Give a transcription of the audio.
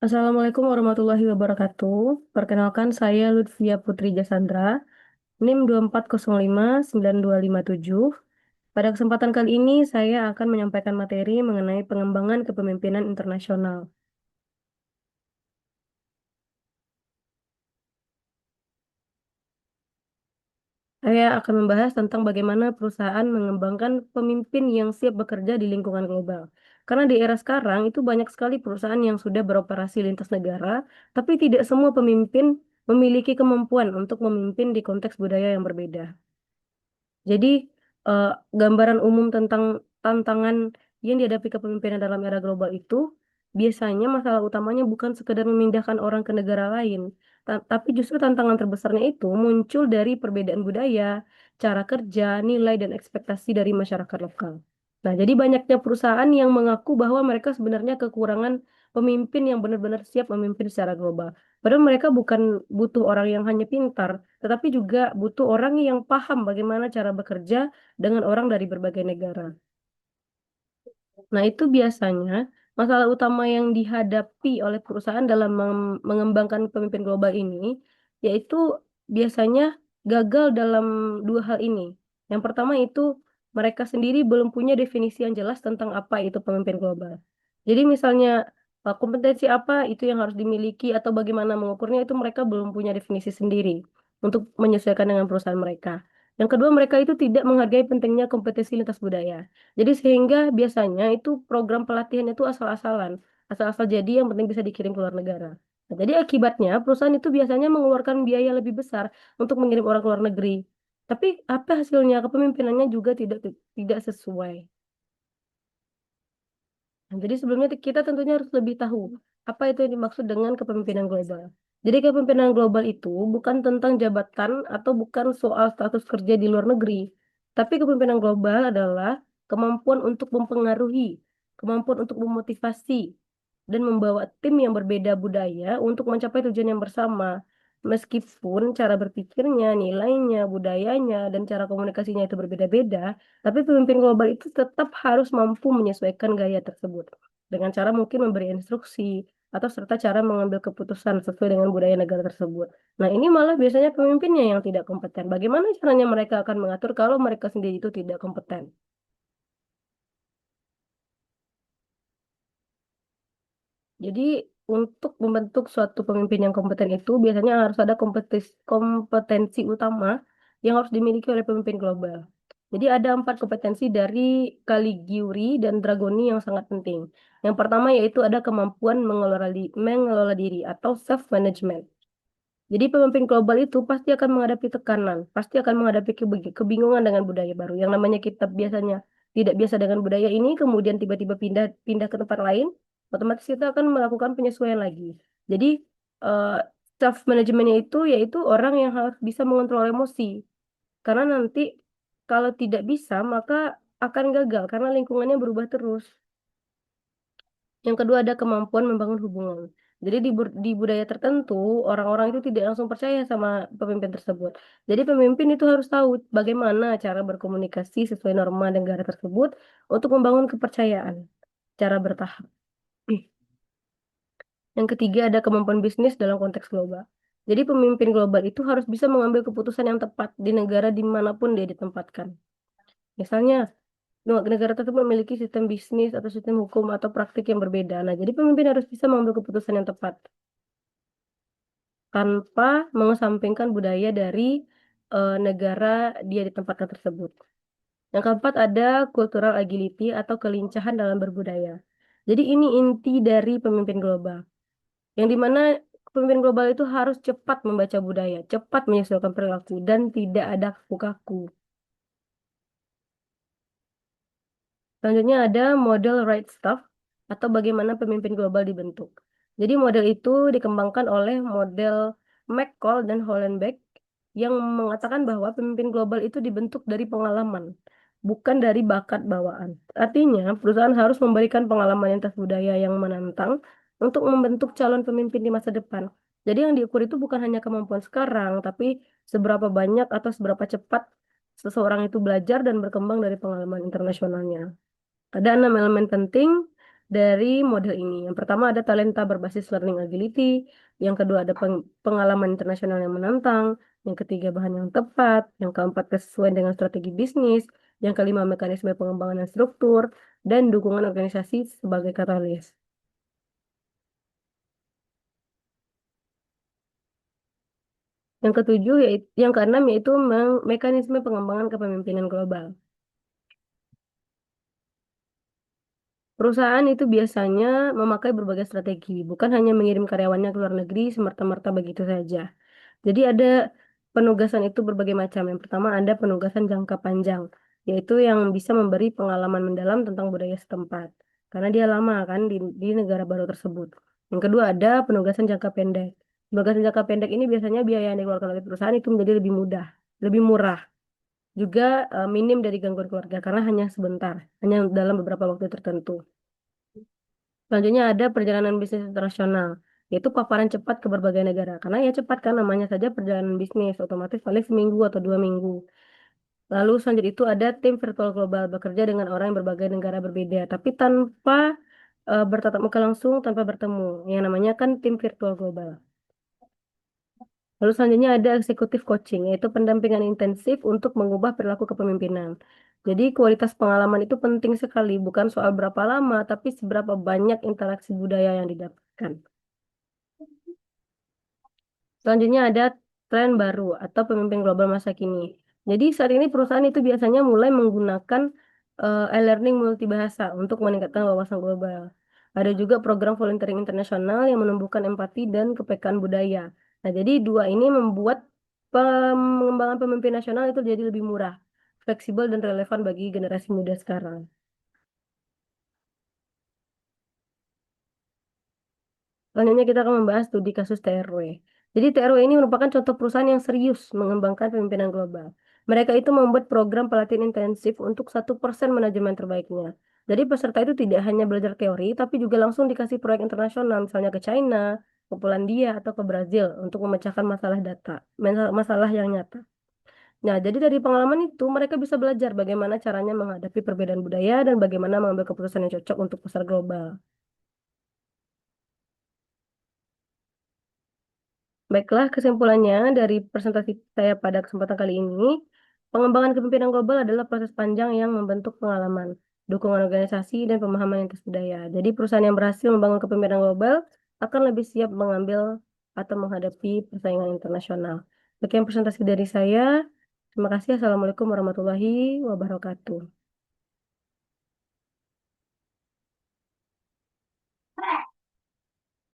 Assalamualaikum warahmatullahi wabarakatuh. Perkenalkan saya Lutfia Putri Jasandra, NIM 240592257. Pada kesempatan kali ini saya akan menyampaikan materi mengenai pengembangan kepemimpinan internasional. Saya akan membahas tentang bagaimana perusahaan mengembangkan pemimpin yang siap bekerja di lingkungan global. Karena di era sekarang itu banyak sekali perusahaan yang sudah beroperasi lintas negara, tapi tidak semua pemimpin memiliki kemampuan untuk memimpin di konteks budaya yang berbeda. Jadi, eh, gambaran umum tentang tantangan yang dihadapi kepemimpinan dalam era global itu biasanya masalah utamanya bukan sekedar memindahkan orang ke negara lain, tapi justru tantangan terbesarnya itu muncul dari perbedaan budaya, cara kerja, nilai, dan ekspektasi dari masyarakat lokal. Nah, jadi banyaknya perusahaan yang mengaku bahwa mereka sebenarnya kekurangan pemimpin yang benar-benar siap memimpin secara global. Padahal mereka bukan butuh orang yang hanya pintar, tetapi juga butuh orang yang paham bagaimana cara bekerja dengan orang dari berbagai negara. Nah, itu biasanya masalah utama yang dihadapi oleh perusahaan dalam mengembangkan pemimpin global ini, yaitu biasanya gagal dalam dua hal ini. Yang pertama itu mereka sendiri belum punya definisi yang jelas tentang apa itu pemimpin global. Jadi misalnya kompetensi apa itu yang harus dimiliki atau bagaimana mengukurnya itu mereka belum punya definisi sendiri untuk menyesuaikan dengan perusahaan mereka. Yang kedua, mereka itu tidak menghargai pentingnya kompetensi lintas budaya. Jadi sehingga biasanya itu program pelatihan itu asal-asalan, asal-asal jadi yang penting bisa dikirim ke luar negara. Nah, jadi akibatnya perusahaan itu biasanya mengeluarkan biaya lebih besar untuk mengirim orang ke luar negeri. Tapi apa hasilnya? Kepemimpinannya juga tidak sesuai. Nah, jadi sebelumnya kita tentunya harus lebih tahu apa itu yang dimaksud dengan kepemimpinan global. Jadi kepemimpinan global itu bukan tentang jabatan atau bukan soal status kerja di luar negeri. Tapi kepemimpinan global adalah kemampuan untuk mempengaruhi, kemampuan untuk memotivasi, dan membawa tim yang berbeda budaya untuk mencapai tujuan yang bersama. Meskipun cara berpikirnya, nilainya, budayanya, dan cara komunikasinya itu berbeda-beda, tapi pemimpin global itu tetap harus mampu menyesuaikan gaya tersebut dengan cara mungkin memberi instruksi atau serta cara mengambil keputusan sesuai dengan budaya negara tersebut. Nah, ini malah biasanya pemimpinnya yang tidak kompeten. Bagaimana caranya mereka akan mengatur kalau mereka sendiri itu tidak kompeten? Jadi, untuk membentuk suatu pemimpin yang kompeten itu biasanya harus ada kompetensi utama yang harus dimiliki oleh pemimpin global. Jadi ada empat kompetensi dari Caligiuri dan Dragoni yang sangat penting. Yang pertama yaitu ada kemampuan mengelola diri atau self-management. Jadi pemimpin global itu pasti akan menghadapi tekanan, pasti akan menghadapi kebingungan dengan budaya baru. Yang namanya kita biasanya tidak biasa dengan budaya ini, kemudian tiba-tiba pindah pindah ke tempat lain, otomatis kita akan melakukan penyesuaian lagi. Jadi eh, self managementnya itu yaitu orang yang harus bisa mengontrol emosi, karena nanti kalau tidak bisa maka akan gagal karena lingkungannya berubah terus. Yang kedua ada kemampuan membangun hubungan. Jadi di budaya tertentu, orang-orang itu tidak langsung percaya sama pemimpin tersebut. Jadi pemimpin itu harus tahu bagaimana cara berkomunikasi sesuai norma negara tersebut untuk membangun kepercayaan, cara bertahap. Yang ketiga ada kemampuan bisnis dalam konteks global. Jadi pemimpin global itu harus bisa mengambil keputusan yang tepat di negara dimanapun dia ditempatkan. Misalnya, negara tersebut memiliki sistem bisnis atau sistem hukum atau praktik yang berbeda. Nah, jadi pemimpin harus bisa mengambil keputusan yang tepat tanpa mengesampingkan budaya dari negara dia ditempatkan tersebut. Yang keempat ada cultural agility atau kelincahan dalam berbudaya. Jadi ini inti dari pemimpin global. Yang dimana pemimpin global itu harus cepat membaca budaya, cepat menyesuaikan perilaku, dan tidak ada kaku-kaku. Selanjutnya ada model right stuff atau bagaimana pemimpin global dibentuk. Jadi model itu dikembangkan oleh model McCall dan Hollenbeck yang mengatakan bahwa pemimpin global itu dibentuk dari pengalaman, bukan dari bakat bawaan. Artinya, perusahaan harus memberikan pengalaman lintas budaya yang menantang untuk membentuk calon pemimpin di masa depan. Jadi yang diukur itu bukan hanya kemampuan sekarang, tapi seberapa banyak atau seberapa cepat seseorang itu belajar dan berkembang dari pengalaman internasionalnya. Ada enam elemen penting. dari model ini. Yang pertama ada talenta berbasis learning agility, yang kedua ada pengalaman internasional yang menantang, yang ketiga bahan yang tepat, yang keempat kesesuaian dengan strategi bisnis, yang kelima mekanisme pengembangan dan struktur, dan dukungan organisasi sebagai katalis. Yang ketujuh yaitu, yang keenam yaitu mekanisme pengembangan kepemimpinan global. Perusahaan itu biasanya memakai berbagai strategi, bukan hanya mengirim karyawannya ke luar negeri semerta-merta begitu saja. Jadi ada penugasan itu berbagai macam. Yang pertama ada penugasan jangka panjang, yaitu yang bisa memberi pengalaman mendalam tentang budaya setempat, karena dia lama kan di negara baru tersebut. Yang kedua ada penugasan jangka pendek. Penugasan jangka pendek ini biasanya biaya yang dikeluarkan oleh perusahaan itu menjadi lebih mudah, lebih murah. Juga minim dari gangguan keluarga karena hanya sebentar, hanya dalam beberapa waktu tertentu. Selanjutnya ada perjalanan bisnis internasional, yaitu paparan cepat ke berbagai negara. Karena ya cepat kan namanya saja perjalanan bisnis, otomatis paling seminggu atau 2 minggu. Lalu selanjutnya itu ada tim virtual global, bekerja dengan orang yang berbagai negara berbeda, tapi tanpa bertatap muka langsung, tanpa bertemu. Yang namanya kan tim virtual global. Lalu selanjutnya ada eksekutif coaching, yaitu pendampingan intensif untuk mengubah perilaku kepemimpinan. Jadi kualitas pengalaman itu penting sekali, bukan soal berapa lama, tapi seberapa banyak interaksi budaya yang didapatkan. Selanjutnya ada tren baru atau pemimpin global masa kini. Jadi saat ini perusahaan itu biasanya mulai menggunakan e-learning multibahasa untuk meningkatkan wawasan global. Ada juga program volunteering internasional yang menumbuhkan empati dan kepekaan budaya. Nah, jadi dua ini membuat pengembangan pemimpin nasional itu jadi lebih murah, fleksibel dan relevan bagi generasi muda sekarang. Selanjutnya kita akan membahas studi kasus TRW. Jadi TRW ini merupakan contoh perusahaan yang serius mengembangkan pemimpinan global. Mereka itu membuat program pelatihan intensif untuk 1% manajemen terbaiknya. Jadi peserta itu tidak hanya belajar teori, tapi juga langsung dikasih proyek internasional, misalnya ke China, ke Polandia, atau ke Brazil untuk memecahkan masalah data, masalah yang nyata. Nah, jadi dari pengalaman itu mereka bisa belajar bagaimana caranya menghadapi perbedaan budaya dan bagaimana mengambil keputusan yang cocok untuk pasar global. Baiklah, kesimpulannya dari presentasi saya pada kesempatan kali ini, pengembangan kepemimpinan global adalah proses panjang yang membentuk pengalaman, dukungan organisasi, dan pemahaman lintas budaya. Jadi, perusahaan yang berhasil membangun kepemimpinan global akan lebih siap mengambil atau menghadapi persaingan internasional. Sekian presentasi dari saya. Terima kasih. Assalamualaikum warahmatullahi wabarakatuh.